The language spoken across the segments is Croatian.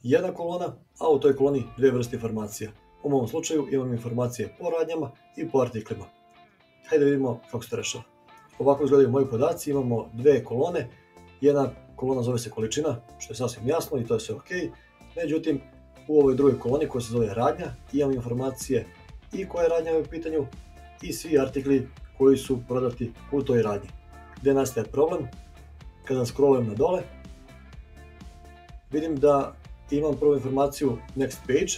jedna kolona, a u toj koloni dvije vrste informacija. U mom slučaju imam informacije po radnjama i po artiklima. Hajde da vidimo kako se to rešava. Ovako izgledaju moji podaci, imamo dve kolone. Jedna kolona zove se količina, što je sasvim jasno i to je sve ok. Međutim, u ovoj drugoj koloni koja se zove radnja imam informacije i koja radnja je u pitanju i svi artikli koji su prodati u toj radnji. Gde nastaje problem? Kada scrollujem na dole, vidim da imam prvu informaciju next page.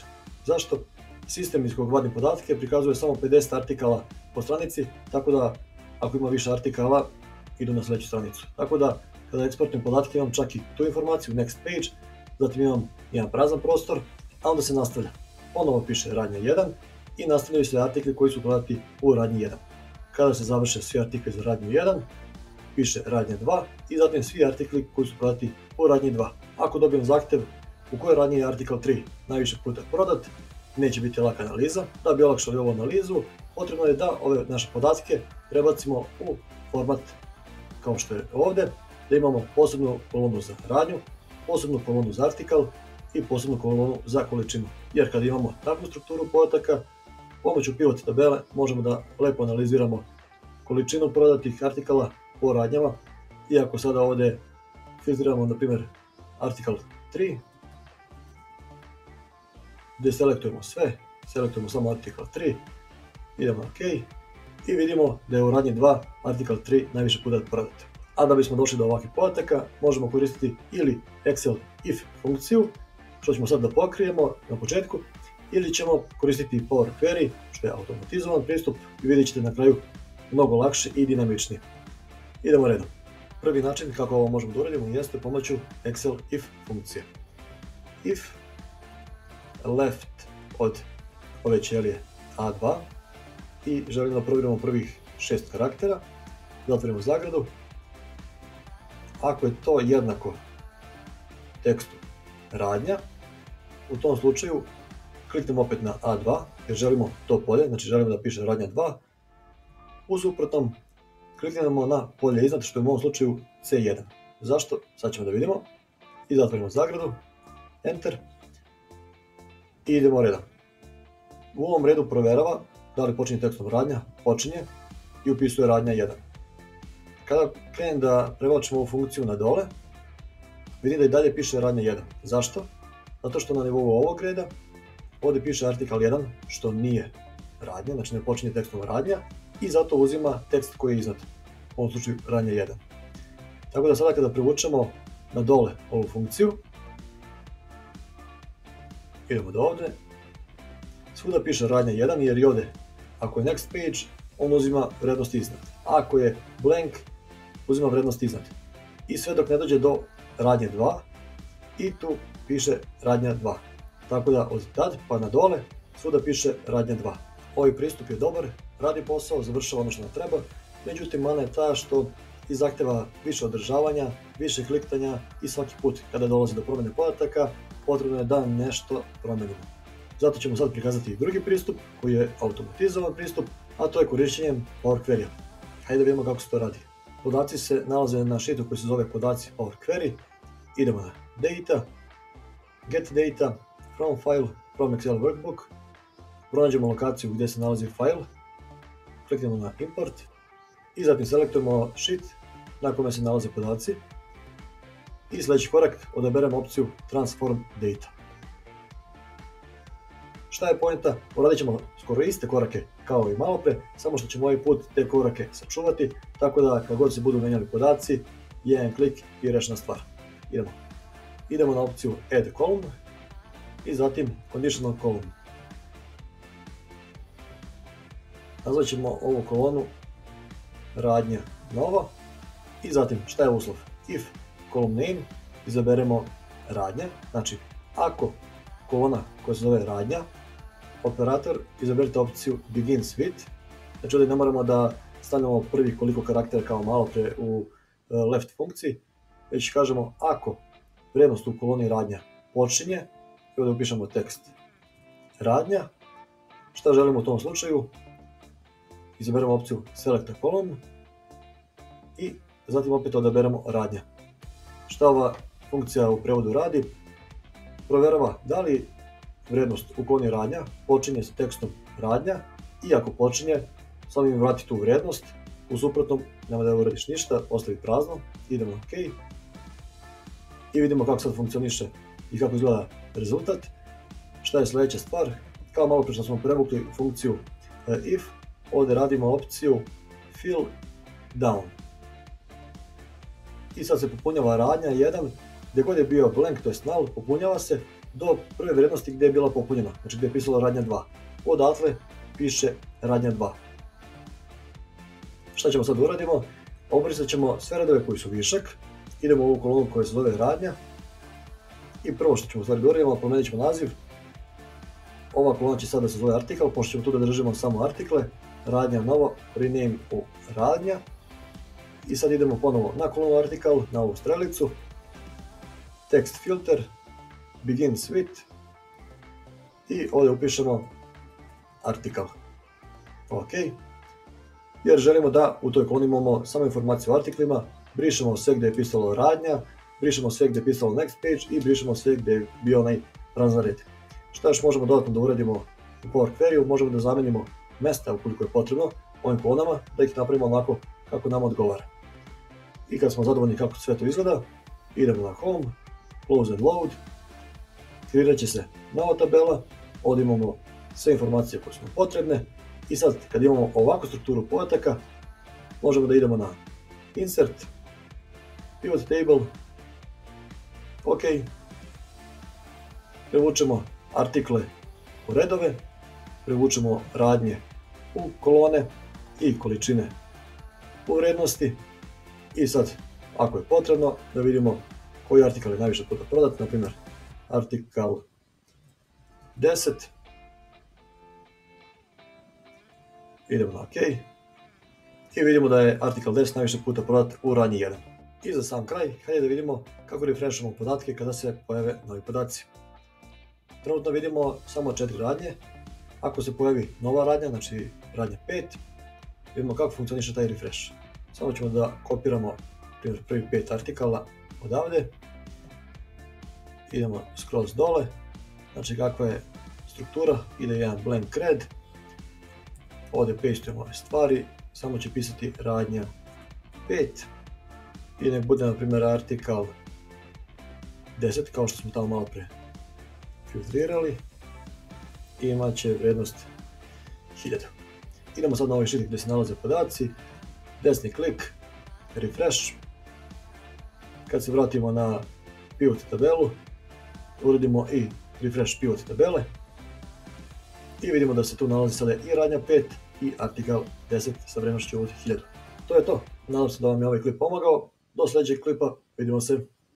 Zašto? Sistem iz kojeg vadim podatke prikazuje samo 50 artikala po stranici, tako da ako ima više artikala idu na sljedeću stranicu. Tako da kada eksportujem podatke imam čak i tu informaciju next page, zatim imam jedan prazan prostor, a onda se nastavlja. Ponovo piše radnja 1 i nastavljaju se artikli koji su prodati u radnji 1. Kada se završe svi artikli za radnju 1, piše radnja 2 i zatim svi artikli koji su prodati u radnji 2. Ako dobijem zahtjev u kojoj radnji je artikl 3 najviše puta prodat, neće biti laka analiza. Da bi olakšali ovu analizu, potrebno je da ove naše podatke prebacimo u format kao što je ovdje, da imamo posebnu kolonu za radnju, posebnu kolonu za artikal i posebnu kolonu za količinu. Jer kad imamo takvu strukturu podataka, pomoću pivot tabele možemo da lepo analiziramo količinu prodatih artikala po radnjama. Iako sada ovdje filtriramo na primjer artikal 3, gdje selektujemo sve, selektujemo samo artikal 3, idemo OK i vidimo da je u radnji 2 artikal 3 najviše puta prodat. A da bismo došli do ovakvih podataka, možemo koristiti ili Excel if funkciju, što ćemo sad da pokrijemo na početku, ili ćemo koristiti Power Query, što je automatizovan pristup i vidjet ćete na kraju mnogo lakše i dinamičnije. Idemo redom. Prvi način kako ovo možemo da uradimo jeste pomoću Excel if funkcije. If left od ove ćelije A2 i želim da provjerimo prvih 6 karaktera, zatvorimo zagradu. Ako je to jednako tekstu radnja, u tom slučaju kliknemo opet na A2 jer želimo to polje, znači želimo da piše radnja 2. U suprotnom kliknemo na polje iznad, što je u ovom slučaju C1. Zašto? Sad ćemo da vidimo. I zatvorimo zagradu, Enter i idemo redom. U ovom redu provjerava da li počinje tekstom radnja, počinje i upisuje radnja 1. Kada krenem da prevlačim ovu funkciju na dole, vidim da i dalje piše radnja 1. Zašto? Zato što na nivou ovog reda ovdje piše artikal 1, što nije radnja, znači ne počinje tekstom radnja i zato uzima tekst koji je iznad, u ovom slučaju radnja 1. Tako da sada kada privučemo na dole ovu funkciju, idemo do ovdje, svuda piše radnja 1 jer i ovdje, ako je next page, on uzima vrednost iznad. Ako je blank, uzima vrednost iznad. I sve dok ne dođe do radnje 2 i tu piše radnja 2. Tako da od tad pa na dole svuda piše radnja 2. Ovaj pristup je dobar, radi posao, završava ono što nam treba, međutim mana je ta što i zahtjeva više održavanja, više kliktanja i svaki put kada dolazi do promjene podataka potrebno je da nešto promenimo. Zato ćemo sad prikazati drugi pristup koji je automatizovan pristup, a to je korišćenjem Power Query. Hajde da vidimo kako se to radi. Podaci se nalaze na sheetu koji se zove podaci Power Query. Idemo na Data, Get Data, From File, From Excel Workbook. Pronađemo lokaciju gdje se nalazi file, kliknemo na Import i zatim selektujemo sheet na kome se nalaze podaci. I sljedeći korak odaberemo opciju Transform Data. Šta je poenta? Uradit ćemo skoro iste korake kao i malo pre, samo što ćemo ovaj put te korake sačuvati, tako da kad god se budu menjali podaci, jedan klik i rešena stvar. Idemo na opciju Add Column i zatim Conditional Column. Nazvat ćemo ovu kolonu radnja nova i zatim šta je uslov? If column name izaberemo radnja, znači ako kolona koja se zove radnja, operator izaberite opciju Begins with, znači ovdje ne moramo da stavljamo prvi koliko karaktera kao malo pre u left funkciji, već kažemo ako vrijednost u koloni radnja počinje, i ovdje upišemo tekst radnja, šta želimo u tom slučaju, izaberemo opciju Select a Column i zatim opet odaberemo radnja. Šta ova funkcija u prevodu radi? provjerava da li vrijednost ukloni radnja počinje sa tekstom radnja i ako počinje, samo im vrati tu vrijednost, u suprotnom nema da uradiš ništa, ostavi prazno, idemo na OK i vidimo kako sad funkcioniše i kako izgleda rezultat. Šta je sljedeća stvar? Kao malo prije što smo prevukli funkciju if, ovdje radimo opciju fill down. I sad se popunjava radnja 1, gdje god je bio blank, to je null, popunjava se do prve vrijednosti gdje je bila popunjena, znači gdje je pisalo radnja 2. Odatle piše radnja 2. Šta ćemo sad uradimo? Obrisat ćemo sve redove koji su višak, idemo u ovu kolonu koja se zove radnja i prvo što ćemo stvari uradimo, promijenit ćemo naziv. Ova kolona će sada se zove article, pošto ćemo tu da držimo samo artikle, radnja novo, rename u radnja. I sad idemo ponovo na kolonu article, na ovu strelicu, text filter, begins with i ovdje upišemo article. OK. Jer želimo da u toj koloni imamo samo informaciju o artiklima, brišemo sve gdje je pisalo radnja, brišemo sve gdje je pisalo next page i brišemo sve gdje je bio onaj prazan red. Šta još možemo dodatno da uradimo u Power Query-u? Možemo da zamenimo mjesta ukoliko je potrebno ovim kolonama, da ih napravimo onako kako nam odgovara. I kad smo zadovoljni kako sve to izgleda, idemo na Home, Close and Load, kreirat će se nova tabela, ovdje imamo sve informacije koje su nam potrebne i sad kad imamo ovakvu strukturu podataka, možemo da idemo na Insert, Pivot Table, OK, prevučemo artikle u redove, prevučemo radnje u kolone i količine u vrijednosti i sad ako je potrebno da vidimo koji artikal je najviše puta prodat, na primjer artikal 10, idemo na OK i vidimo da je artikal 10 najviše puta prodat u radnji 1. I za sam kraj, hajde da vidimo kako refreshamo podatke kada se pojave novi podaci. Trenutno vidimo samo 4 radnje. Ako se pojavi nova radnja, znači radnja 5, vidimo kako funkcioniše taj refresh. Samo ćemo da kopiramo prvi 5 artikala odavde. Idemo scroll dole, znači kakva je struktura, ide jedan blank red. Ovdje pastujemo ove stvari, samo će pisati radnja 5 i nek bude na primjer artikal 10 kao što smo tamo malo pre filtrirali i imat će vrijednost 1000. Idemo sad na ovaj sheet gdje se nalaze podaci, desni klik, refresh. Kad se vratimo na pivot tabelu, uradimo i refresh pivot tabele i vidimo da se tu nalazi sada i radnja 5 i artikal 10 sa vrijednošću od 1000. To je to. Nadam se da vam je ovaj klip pomagao. Do sljedećeg klipa, vidimo se.